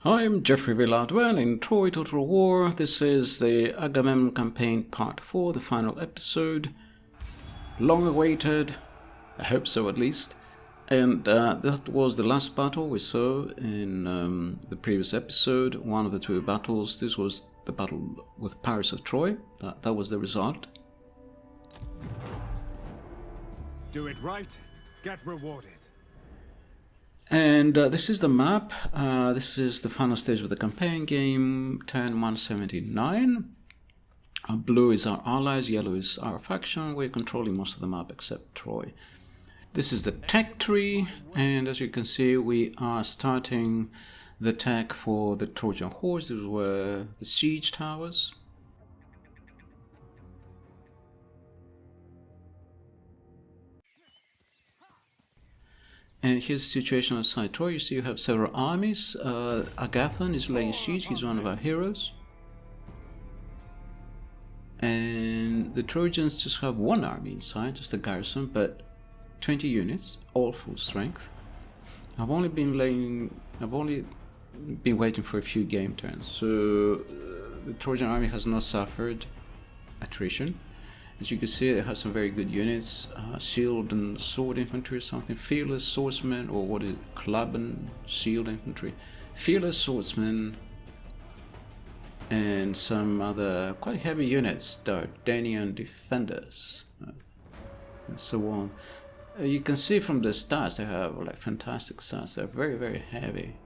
Hi, I'm Geoffrey Villadwell in Troy Total War. This is the Agamemnon campaign part 4, the final episode. Long awaited, I hope so at least. And that was the last battle we saw in the previous episode, one of the two battles. This was the battle with Paris of Troy. That was the result. Do it right, get rewarded. And this is the map. This is the final stage of the campaign game, turn 179. Blue is our allies, yellow is our faction. We're controlling most of the map except Troy. This is the tech tree, and as you can see, we are starting the tech for the Trojan horse. These were the siege towers. And here's the situation outside Troy. You see you have several armies. Agamemnon is laying siege. He's one of our heroes. And the Trojans just have one army inside, just a garrison, but 20 units, all full strength. I've only been waiting for a few game turns, so the Trojan army has not suffered attrition. As you can see, it has some very good units, shield and sword infantry or something, fearless swordsmen, or what is it, club and shield infantry, fearless swordsmen, and some other quite heavy units, Dardanian defenders, and so on. You can see from the stats, they have like fantastic stats. They're very, very heavy.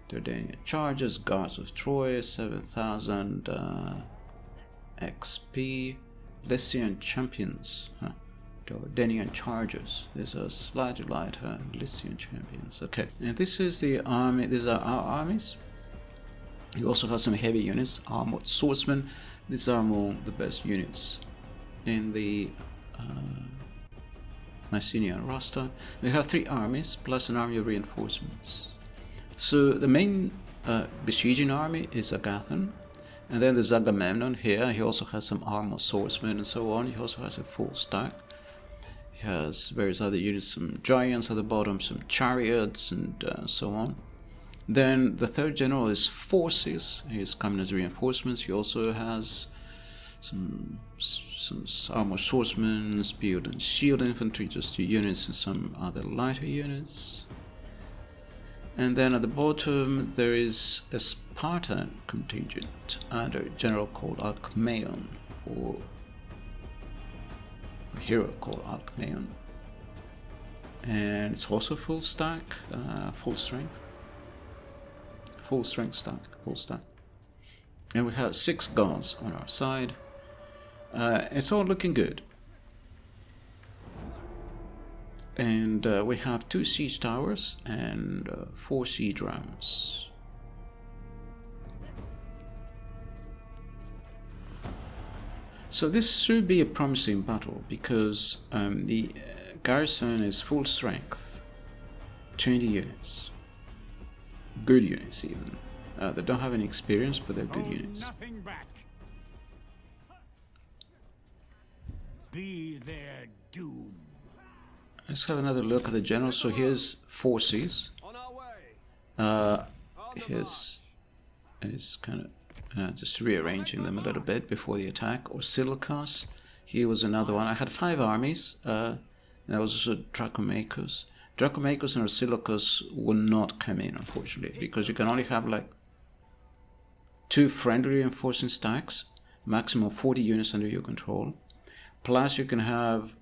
Dardanian chargers, guards of Troy, 7,000 XP. Lycian champions, Dardanian chargers. These are slightly lighter Lycian champions. Okay, and this is the army. These are our armies. You also have some heavy units, armored swordsmen. These are among the best units in the Mycenaean roster. We have 3 armies plus an army of reinforcements. So the main besieging army is Agamemnon. And then there's Agamemnon here. He also has some armor swordsmen and so on. He also has a full stack. He has various other units, some giants at the bottom, some chariots, and so on. Then the third general is forces. He's coming as reinforcements. He also has some armor swordsmen, spear and shield infantry, just 2 units, and some other lighter units. And then at the bottom there is a Spartan contingent under a general called Agamemnon, or a hero called Agamemnon. And it's also full stack, full strength stack. And we have 6 guards on our side. It's all looking good. And we have 2 siege towers and 4 siege rams. So this should be a promising battle because the garrison is full strength, 20 units, good units even. They don't have any experience, but they're good units. Nothing back. Be their doom. Let's have another look at the general. So here's forces. Here's kind of just rearranging them a little bit before the attack. Or Silicas. Here was another one. I had 5 armies. There was also Dracomachus. Dracomachus and Silicas will not come in, unfortunately, because you can only have like 2 friendly reinforcing stacks, maximum 40 units under your control. Plus you can have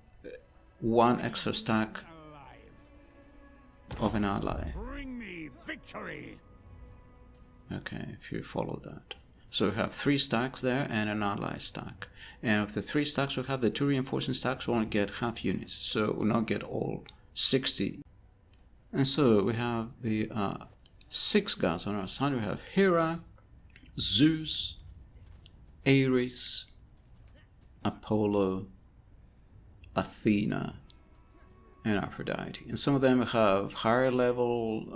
1 extra stack of an ally. Bring me victory. Okay, if you follow that. So we have 3 stacks there and an ally stack. And of the 3 stacks we have, the 2 reinforcing stacks will only get half units. So we'll not get all 60. And so we have the 6 guards on our side. We have Hera, Zeus, Ares, Apollo, Athena, and Aphrodite. And some of them have higher level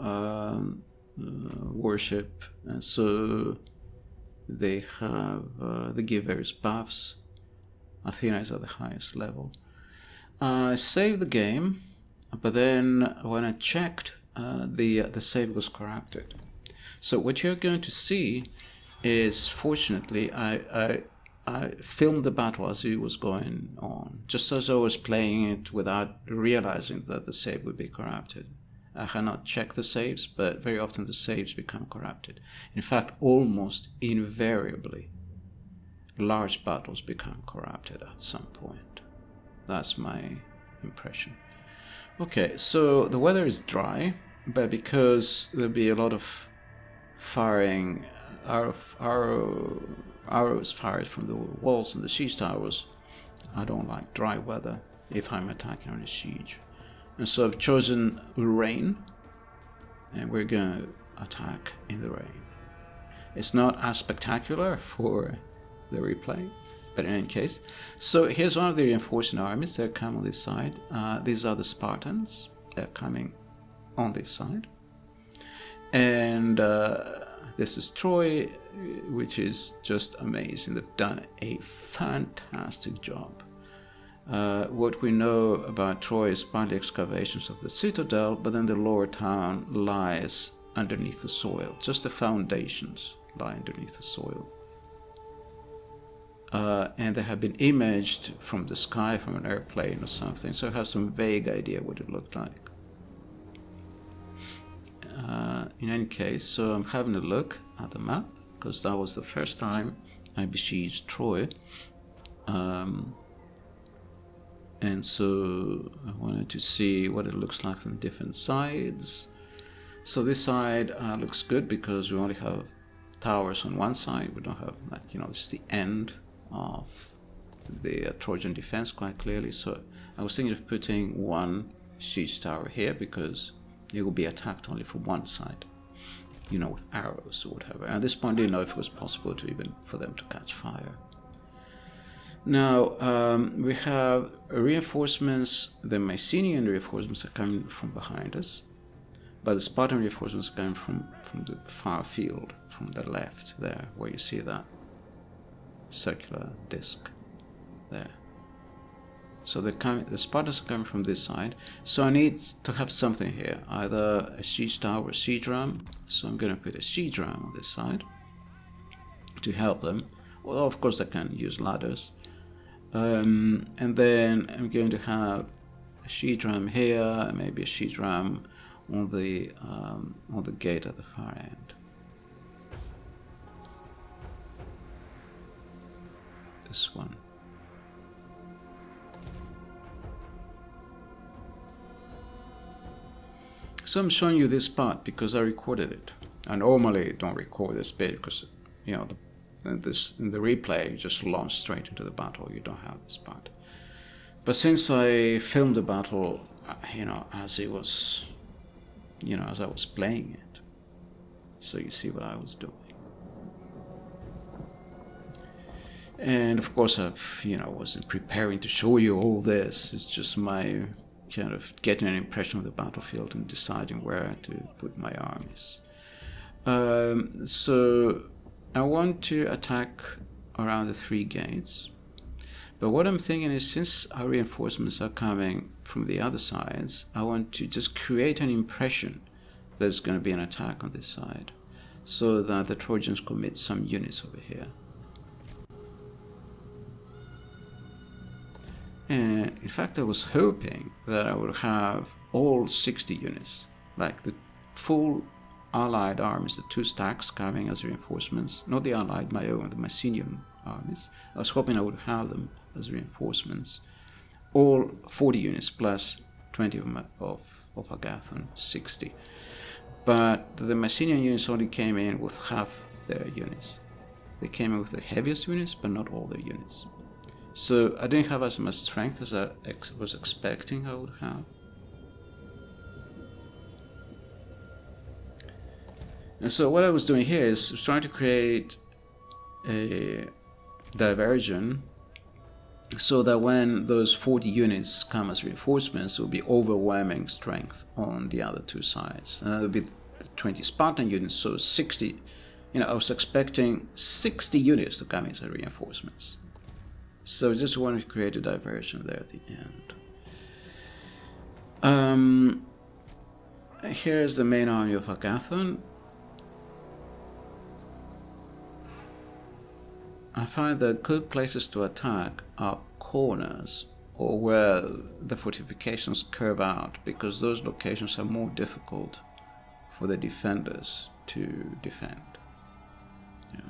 worship, and so they give various buffs. Athena is at the highest level. I saved the game, but then when I checked, the save was corrupted. So what you're going to see is, fortunately, I filmed the battle as it was going on, just as I was playing it without realizing that the save would be corrupted. I had not checked the saves, but very often the saves become corrupted. In fact, almost invariably, large battles become corrupted at some point. That's my impression. Okay, so the weather is dry, but because there'll be a lot of firing, arrows fired from the walls and the siege towers, I don't like dry weather if I'm attacking on a siege. And so I've chosen rain, and we're going to attack in the rain. It's not as spectacular for the replay, but in any case. So here's one of the reinforcing armies. They're coming on this side. These are the Spartans. They're coming on this side. And this is Troy, which is just amazing. They've done a fantastic job. What we know about Troy is partly excavations of the citadel, but then the lower town lies underneath the soil. Just the foundations lie underneath the soil. And they have been imaged from the sky, from an airplane or something, so I have some vague idea what it looked like. In any case, so I'm having a look at the map, because that was the first time I besieged Troy. And so I wanted to see what it looks like on different sides. So this side looks good because we only have towers on one side. We don't have, like, this is the end of the Trojan defense quite clearly. So I was thinking of putting one siege tower here because it will be attacked only from one side, with arrows or whatever. And at this point I didn't know if it was possible to even for them to catch fire. Now, we have reinforcements. The Mycenaean reinforcements are coming from behind us, but the Spartan reinforcements are coming from the far field, from the left there, where you see that circular disc there. So the Spartans are coming from this side. So I need to have something here, either a siege tower or a siege ram. So I'm going to put a siege ram on this side to help them. Well, of course, they can use ladders. And then I'm going to have a siege ram here, and maybe a siege ram on the gate at the far end. This one. So I'm showing you this part because I recorded it. I normally don't record this bit because, in the replay, you just launch straight into the battle. You don't have this part. But since I filmed the battle, as it was, as I was playing it, so you see what I was doing. And of course, wasn't preparing to show you all this. It's just my kind of getting an impression of the battlefield and deciding where to put my armies. So I want to attack around the 3 gates. But what I'm thinking is, since our reinforcements are coming from the other sides, I want to just create an impression that there's going to be an attack on this side, so that the Trojans commit some units over here. And in fact, I was hoping that I would have all 60 units, like the full allied armies, the 2 stacks coming as reinforcements, not the allied, my own, the Mycenaean armies. I was hoping I would have them as reinforcements, all 40 units plus 20 of Agathon, 60. But the Mycenaean units only came in with half their units. They came in with the heaviest units, but not all their units. So I didn't have as much strength as I was expecting I would have. And so what I was doing here is trying to create a diversion so that when those 40 units come as reinforcements, there will be overwhelming strength on the other 2 sides. And that would be the 20 Spartan units, so 60. I was expecting 60 units to come as reinforcements. So I just wanted to create a diversion there at the end. Here's the main army of Agathon. I find that good places to attack are corners or where the fortifications curve out, because those locations are more difficult for the defenders to defend. Yeah.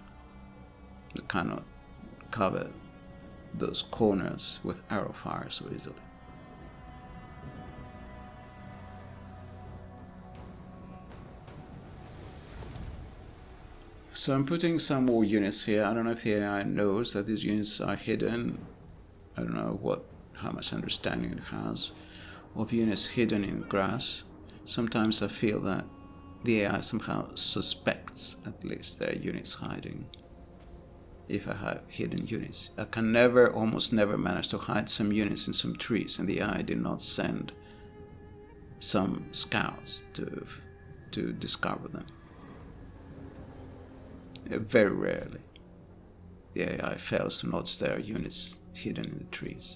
They cannot cover those corners with arrow fire so easily. So I'm putting some more units here. I don't know if the AI knows that these units are hidden. I don't know how much understanding it has of units hidden in grass. Sometimes I feel that the AI somehow suspects at least there are units hiding. If I have hidden units, I can almost never manage to hide some units in some trees, and the AI did not send some scouts to discover them. Very rarely the AI fails to notice there are units hidden in the trees.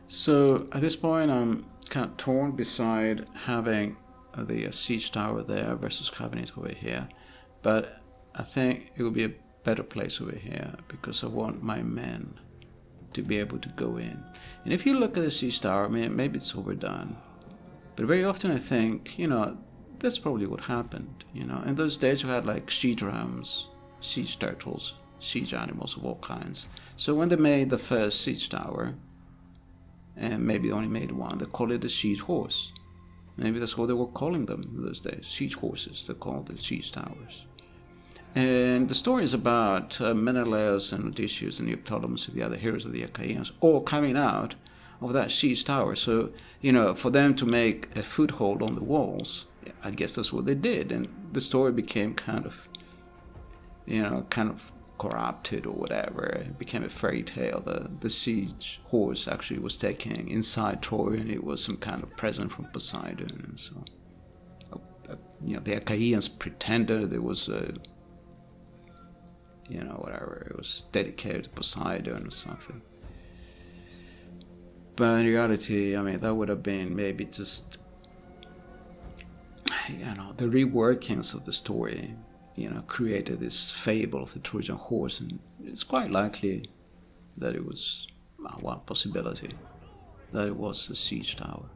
So at this point I'm kind of torn beside having the siege tower there versus having it over here, but I think it would be a better place over here because I want my men to be able to go in. And if you look at the siege tower, I mean, maybe it's overdone, but very often I think, that's probably what happened. In those days you had like siege rams, siege turtles, siege animals of all kinds. So when they made the first siege tower, and maybe they only made one, they called it the siege horse. Maybe that's what they were calling them in those days, siege horses. They called the siege towers. And the story is about Menelaus and Odysseus and Neoptolemus and the other heroes of the Achaeans all coming out of that siege tower. So, for them to make a foothold on the walls, I guess that's what they did. And the story became kind of corrupted or whatever. It became a fairy tale. The siege horse actually was taken inside Troy, and it was some kind of present from Poseidon. And so, the Achaeans pretended it was whatever, it was dedicated to Poseidon or something. But in reality, I mean, that would have been maybe just, the reworkings of the story, created this fable of the Trojan horse, and it's quite likely that it was, one possibility, that it was a siege tower.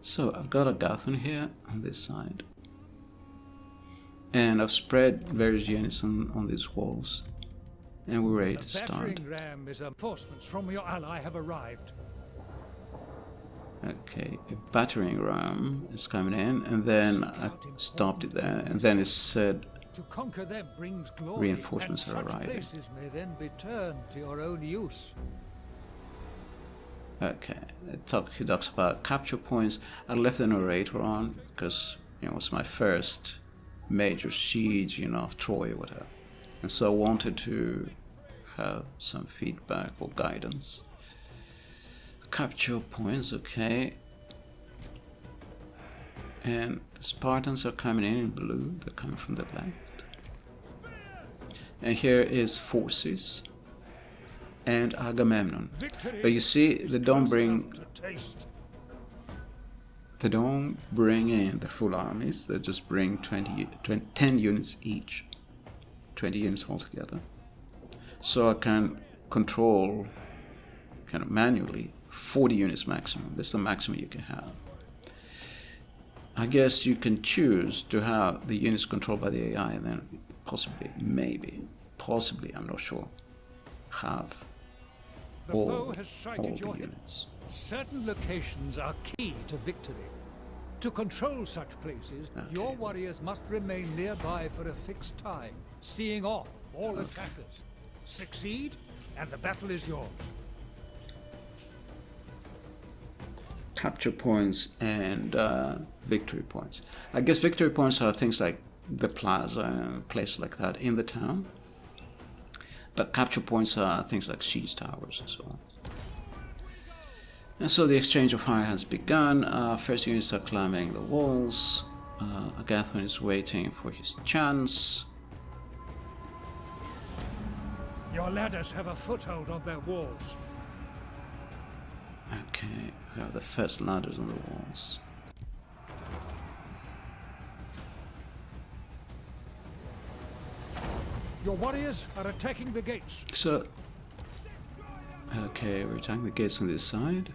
So I've got a Agathon here on this side, and I've spread various units on these walls, and we're ready to start. The battering ram is reinforcements from your ally have arrived. Okay, a battering ram is coming in, and then I stopped it there, and then it said to conquer them brings glory, reinforcements are arriving. Places may then be turned to your own use. Okay, he talks about capture points. I left the narrator on because it was my first major siege, of Troy or whatever, and so I wanted to have some feedback or guidance. Capture points, okay. And the Spartans are coming in blue. They're coming from the left. And here is forces and Agamemnon. But you see, they don't bring in the full armies. They just bring 10 units each, 20 units altogether. So I can control kind of manually 40 units maximum. That's the maximum you can have. I guess you can choose to have the units controlled by the AI, and then possibly, I'm not sure, have all the units. Certain locations are key to victory. To control such places, your warriors must remain nearby for a fixed time, seeing off all attackers. Succeed, and the battle is yours. Capture points and victory points. I guess victory points are things like the plaza and places like that in the town. But capture points are things like siege towers and so on. And so the exchange of fire has begun. First units are climbing the walls. Agathon is waiting for his chance. Your ladders have a foothold on their walls. Okay, we have the first ladders on the walls. Your warriors are attacking the gates. So, okay, we're attacking the gates on this side.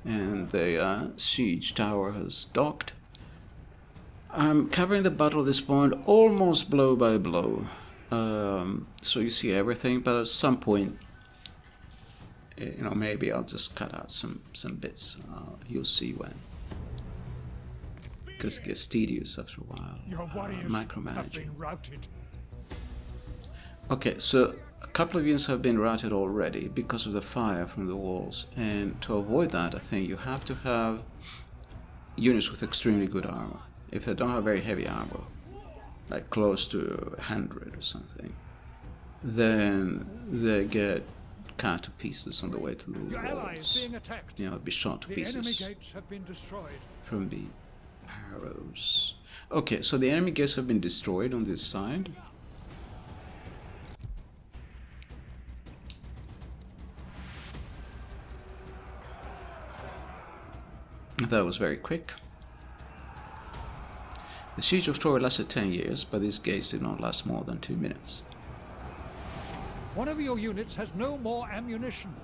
And the siege tower has docked. I'm covering the battle at this point almost blow by blow. So you see everything, but at some point, you know, maybe I'll just cut out some bits. You'll see when. Because it gets tedious after a while. Your warriors have Micromanaging. been routed. Okay, so a couple of units have been routed already because of the fire from the walls, and to avoid that I think you have to have units with extremely good armor. If they don't have very heavy armor, like close to 100 or something, then they get cut to pieces on the way to the Your ally is walls. being attacked. You know, be shot to The enemy pieces gates have been destroyed. from the arrows. Okay, so the enemy gates have been destroyed on this side. That was very quick. The siege of Troy lasted 10 years, but these gates did not last more than 2 minutes. One of your units has no more ammunition.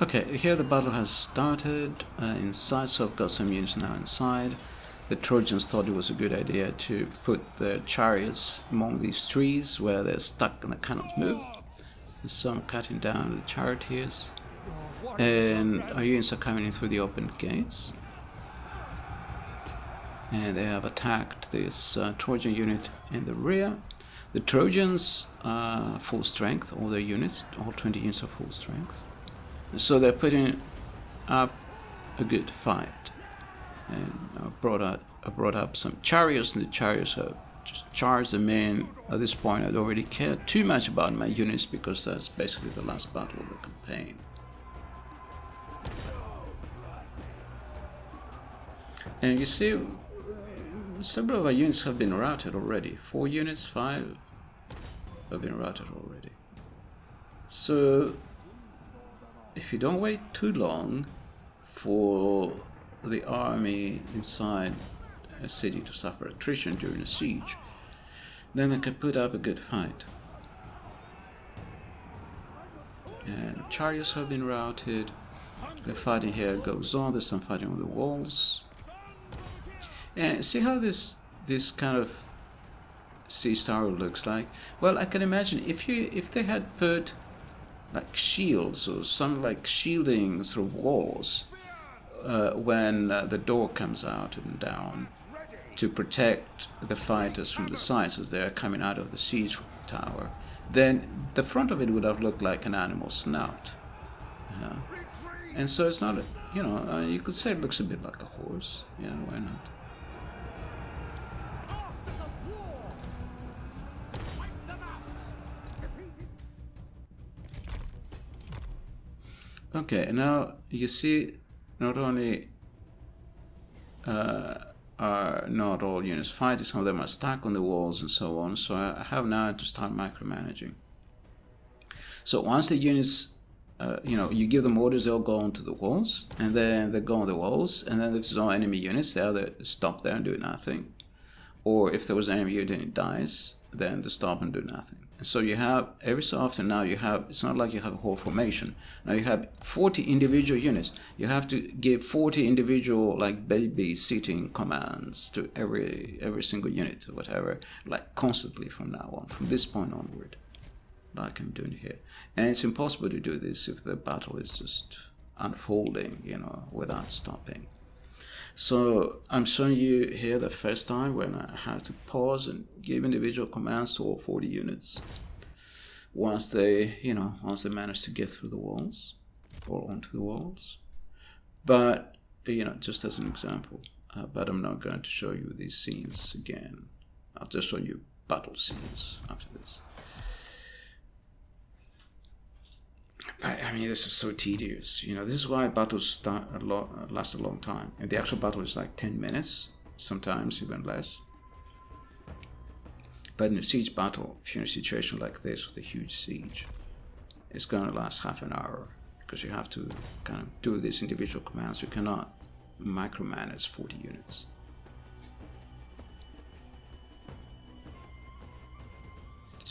Okay, here the battle has started inside, so I've got some units now inside. The Trojans thought it was a good idea to put their chariots among these trees where they're stuck and they cannot move. And so I'm cutting down the charioteers. And our units are coming in through the open gates. And they have attacked this Trojan unit in the rear. The Trojans are full strength, all their units, all 20 units are full strength. So they're putting up a good fight. And I brought up some chariots, and the chariots have just charged them in. At this point I don't really care too much about my units because that's basically the last battle of the campaign. And you see, several of our units have been routed already. 4 units, 5 have been routed already. So if you don't wait too long for the army inside a city to suffer attrition during a siege, then they can put up a good fight. And chariots have been routed. The fighting here goes on. There's some fighting on the walls. And see how this kind of siege tower looks like? Well, I can imagine if they had put like shields or some like shielding through walls when the door comes out and down to protect the fighters from the sides as they're coming out of the siege tower, then the front of it would have looked like an animal snout. And so it's not, you know, you could say it looks a bit like a horse. Yeah, why not? Okay, now you see not only are not all units fighting, some of them are stuck on the walls and so on, so I have now to start micromanaging. So once the units, you know, you give them orders, they'll go onto the walls, and then they go on the walls, and then if there's no enemy units, they either stop there and do nothing, or if there was an enemy unit and it dies, then they stop and do nothing. And so you have, every so often now you have, it's not like you have a whole formation. Now you have 40 individual units. You have to give 40 individual, like, babysitting commands to every single unit or whatever, like constantly from now on, from this point onward, like I'm doing here. And it's impossible to do this if the battle is just unfolding, you know, without stopping. So I'm showing you here the first time when I had to pause and give individual commands to all 40 units. Once they managed to get through the walls or onto the walls. But, you know, just as an example. But I'm not going to show you these scenes again. I'll just show you battle scenes after this. I mean, this is so tedious. You know, this is why battles last a long time. And the actual battle is like 10 minutes, sometimes even less. But in a siege battle, if you're in a situation like this with a huge siege, it's going to last half an hour because you have to kind of do these individual commands. You cannot micromanage 40 units.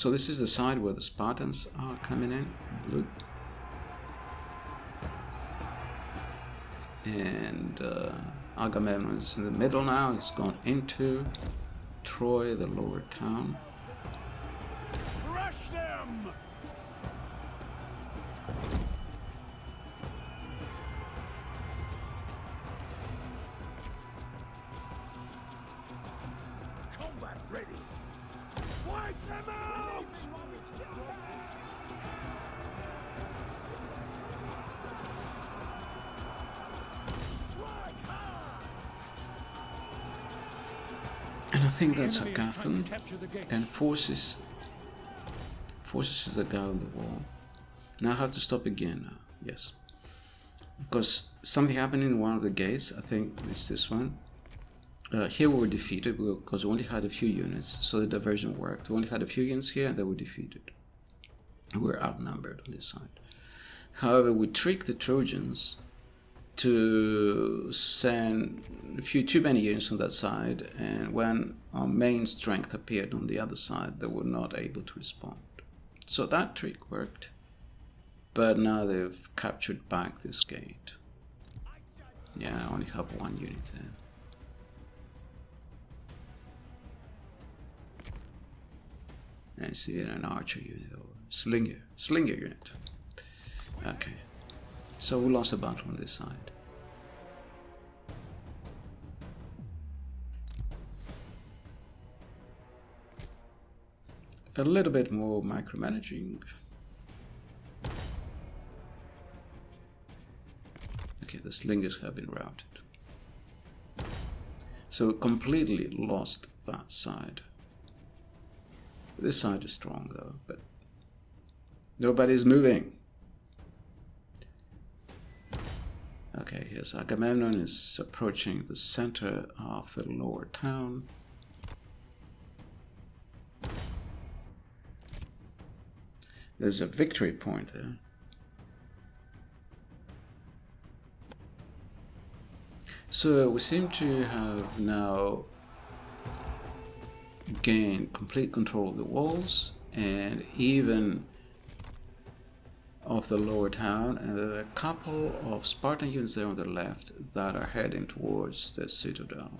So this is the side where the Spartans are coming in blue. And Agamemnon is in the middle now. He's gone into Troy, the lower town. Crush them! Combat ready! Wipe them out! Strike hard! And I think that's The enemy is trying Agathon to capture the gates. and forces is the guy on the wall. Now I have to stop again now. Yes. Because something happened in one of the gates. I think it's this one. Here we were defeated because we only had a few units, so the diversion worked. We only had a few units here and they were defeated. We were outnumbered on this side. However, we tricked the Trojans to send a few too many units on that side, and when our main strength appeared on the other side, they were not able to respond. So that trick worked, but now they've captured back this gate. Yeah, I only have one unit there. And I see an archer unit or slinger unit. Okay, so we lost a battle on this side. A little bit more micromanaging. Okay, the slingers have been routed. So completely lost that side. This side is strong though, but nobody's moving. Okay, here's Agamemnon is approaching the center of the lower town. There's a victory point there. So we seem to have now gained complete control of the walls and even of the lower town, and there are a couple of Spartan units there on the left that are heading towards the citadel.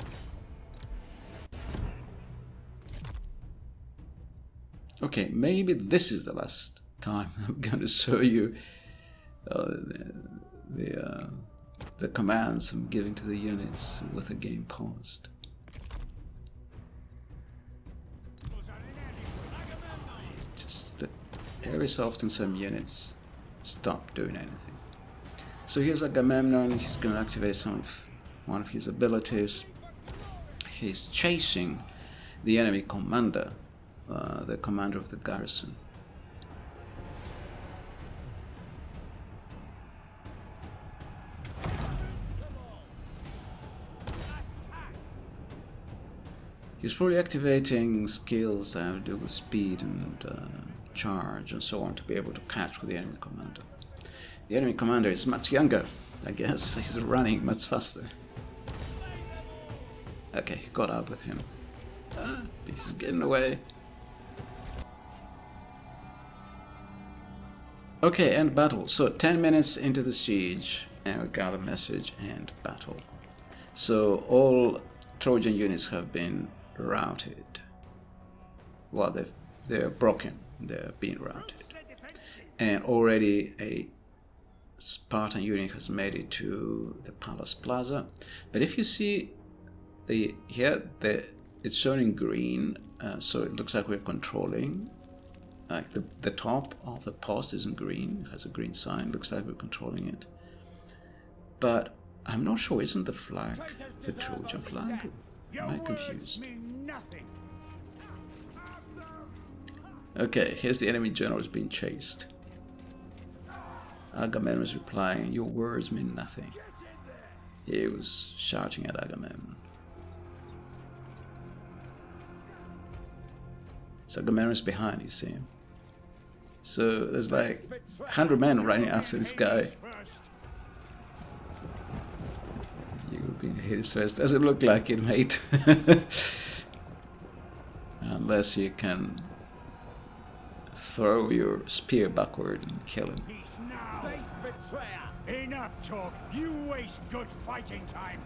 Okay, maybe this is the last time I'm going to show you the commands I'm giving to the units with the game paused. Just every so often some units stop doing anything. So here's Agamemnon. He's going to activate one of his abilities. He's chasing the enemy commander, the commander of the garrison. He's probably activating skills that have to do with speed and charge and so on to be able to catch with the enemy commander. The enemy commander is much younger, I guess. He's running much faster. Okay, got up with him. He's getting away. Okay, end battle. So 10 minutes into the siege, and we got a message, end battle. So all Trojan units have been routed. Well, they're broken. They're being routed. And already a Spartan unit has made it to the palace plaza. But if you see it's shown in green, so it looks like we're controlling. Like the top of the post is in green, it has a green sign, looks like we're controlling it. But I'm not sure, isn't the flag the Trojan flag? Am I confused? Okay, here's the enemy generals being chased. Agamemnon is replying, "Your words mean nothing." He was shouting at Agamemnon. So Agamemnon is behind, you see him. So there's like 100 men running after this guy. You've been hit first. Doesn't look like it, mate. Unless you can throw your spear backward and kill him. Peace now! Base betrayer! Enough talk! You waste good fighting time!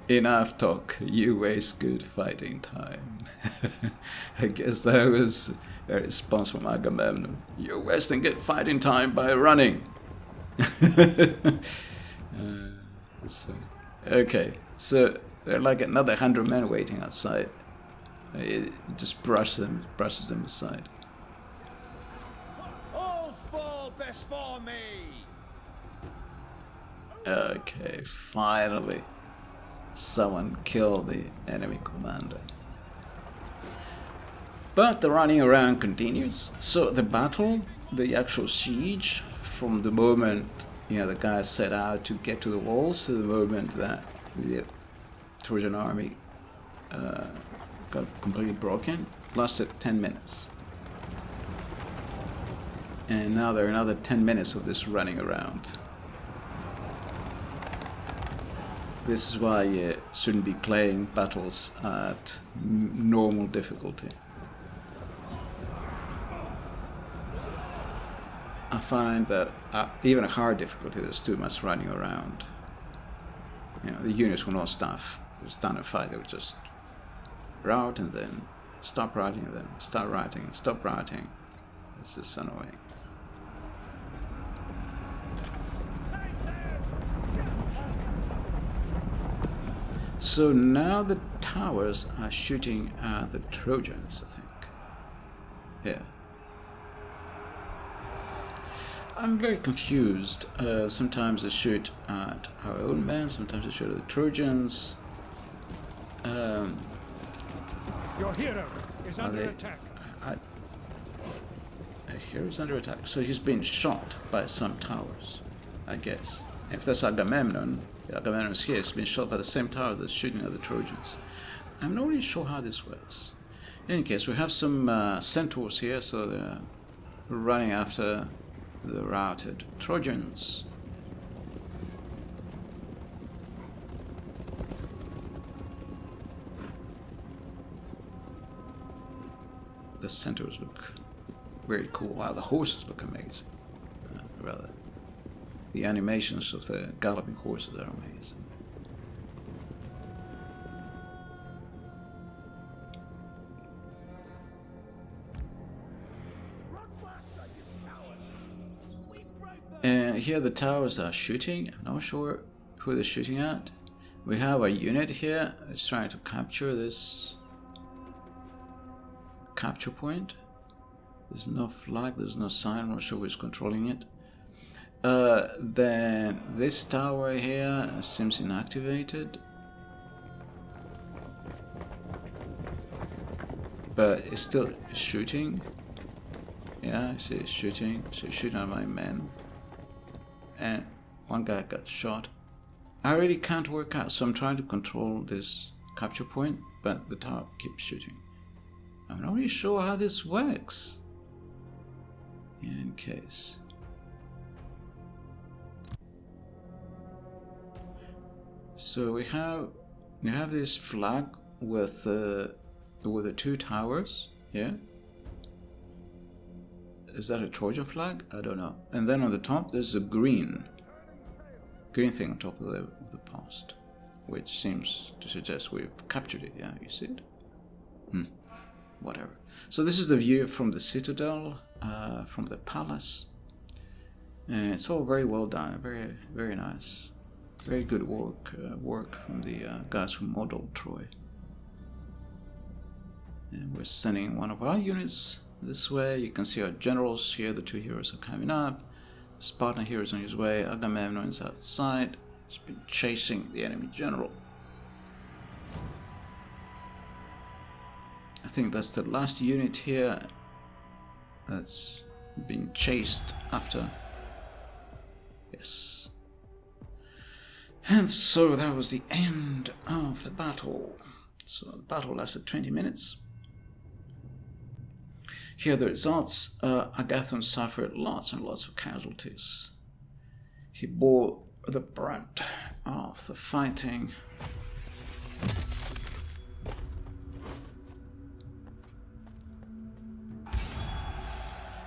Enough talk, you waste good fighting time. I guess that was a response from Agamemnon. You're wasting good fighting time by running. Okay, so there are like another 100 men waiting outside. It just brushes them aside. All fall before me! Okay, finally. Someone killed the enemy commander. But the running around continues. So the battle, the actual siege, from the moment the guys set out to get to the walls to the moment that the Trojan army got completely broken, lasted 10 minutes. And now there are another 10 minutes of this running around. This is why you shouldn't be playing battles at normal difficulty. I find that even at hard difficulty there's too much running around. The units will not stand and fight, they will just rout and then stop routing and then start routing and stop routing. This is annoying. So now the towers are shooting at the Trojans, I think. Yeah. I'm very confused. Sometimes they shoot at our own men, sometimes they shoot at the Trojans. Your hero is under attack. A hero is under attack. So he's been shot by some towers, I guess. If that's Agamemnon, Agamemnon's here, he's been shot by the same tower that's shooting at the Trojans. I'm not really sure how this works. In any case, we have some centaurs here, so they're running after the routed Trojans. The centaurs look very cool. Wow, the horses look amazing. Rather, the animations of the galloping horses are amazing. And here the towers are shooting. I'm not sure who they're shooting at. We have a unit here that's trying to capture this capture point. There's no flag, there's no sign, I'm not sure who's controlling it. Then this tower here seems inactivated. But it's still shooting. Yeah, I see it's shooting. So it's shooting at my men. And one guy got shot. I really can't work out, so I'm trying to control this capture point, but the tower keeps shooting. I'm not really sure how this works. In case. So we have this flag with the two towers. Yeah. Is that a Trojan flag? I don't know. And then on the top there's a green thing on top of the post, which seems to suggest we've captured it. Yeah, you see it? Whatever. So this is the view from the citadel, from the palace. And it's all very well done, very, very nice. Very good work from the guys who modeled Troy. And we're sending one of our units this way. You can see our generals here, the two heroes are coming up. The Spartan hero is on his way, Agamemnon is outside. He's been chasing the enemy general. I think that's the last unit here that's been chased after. Yes. And so that was the end of the battle. So the battle lasted 20 minutes. Here are the results. Agathon suffered lots and lots of casualties. He bore the brunt of the fighting.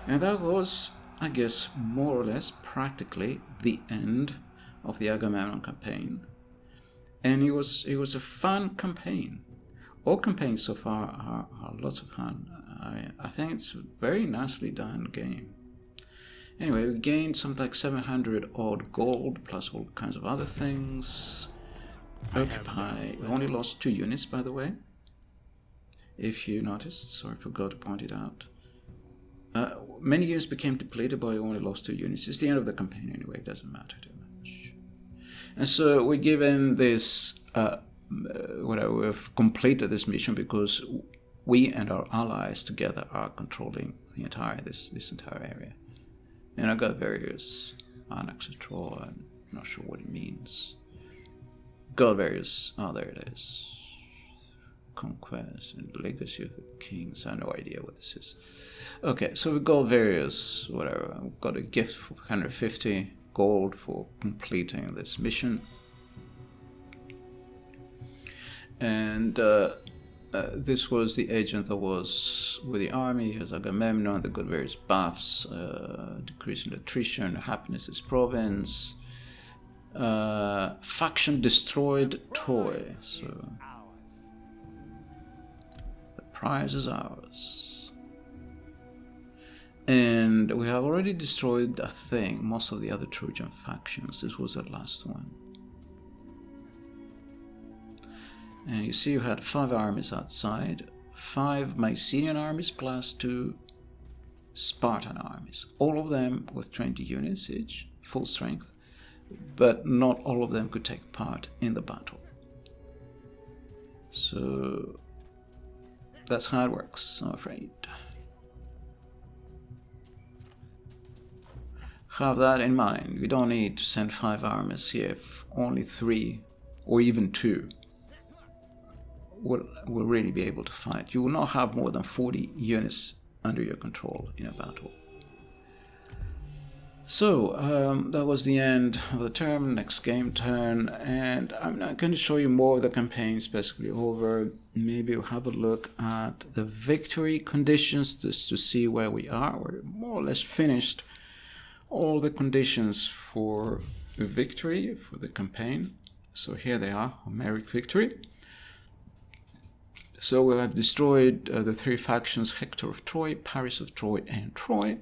And that was, I guess, more or less practically the end of the Agamemnon campaign. And it was a fun campaign. All campaigns so far are lots of fun. I think it's a very nicely done game. Anyway, we gained something like 700 odd gold, plus all kinds of other things. Occupy. We only lost 2 units, by the way. If you noticed, sorry, I forgot to point it out. Many units became depleted, but we only lost 2 units. It's the end of the campaign anyway, it doesn't matter too much. And so we're given this, we've completed this mission because we and our allies together are controlling the entire, this entire area. And I got various annexes, I'm not sure what it means. Got various, oh there it is. Conquest and Legacy of the Kings. I have no idea what this is. Okay, so we got various, whatever. We've got a gift for 150 gold for completing this mission. And this was the agent that was with the army. Here's Agamemnon. They got various buffs, decreasing attrition, happiness is province. Faction destroyed Troy. So prize is ours. And we have already destroyed, I think, most of the other Trojan factions. This was the last one. And you see you had 5 armies outside, 5 Mycenaean armies plus 2 Spartan armies. All of them with 20 units each, full strength, but not all of them could take part in the battle. So that's how it works, I'm afraid. Have that in mind. We don't need to send 5 armies here if only 3 or even 2 will really be able to fight. You will not have more than 40 units under your control in a battle. So that was the end of the term, next game turn, and I'm not going to show you more of the campaign. It's basically over. Maybe we'll have a look at the victory conditions just to see where we are. We're more or less finished all the conditions for victory for the campaign. So here they are, Homeric victory. So we have destroyed the 3 factions, Hector of Troy, Paris of Troy, and Troy.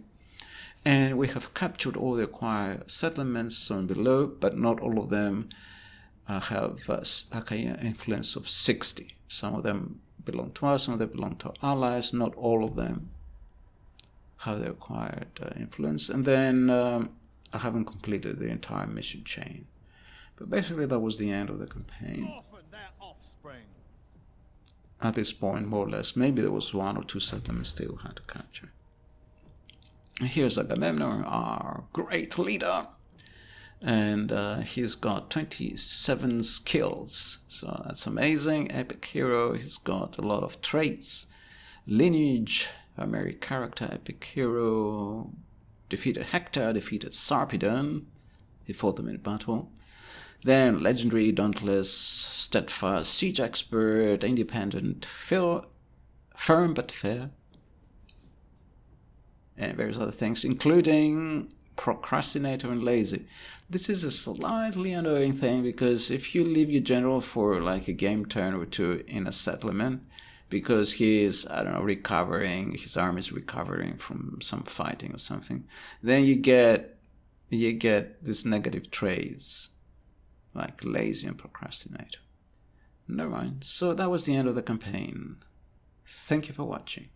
And we have captured all the acquired settlements shown below, but not all of them have Achaean influence of 60. Some of them belong to us, some of them belong to our allies, not all of them have the acquired influence. And then I haven't completed the entire mission chain. But basically that was the end of the campaign. At this point, more or less, maybe there was 1 or 2 settlements still had to capture. Here's Agamemnon, our great leader, and he's got 27 skills, so that's amazing. Epic hero, he's got a lot of traits. Lineage, Homeric character, epic hero, defeated Hector, defeated Sarpedon, he fought them in battle. Then legendary, dauntless, steadfast, siege expert, independent, firm but fair, and various other things, including procrastinator and lazy. This is a slightly annoying thing, because if you leave your general for like a game turn or 2 in a settlement, because he is, I don't know, recovering, his army is recovering from some fighting or something, then you get these negative traits, like lazy and procrastinator. Never mind. So that was the end of the campaign. Thank you for watching.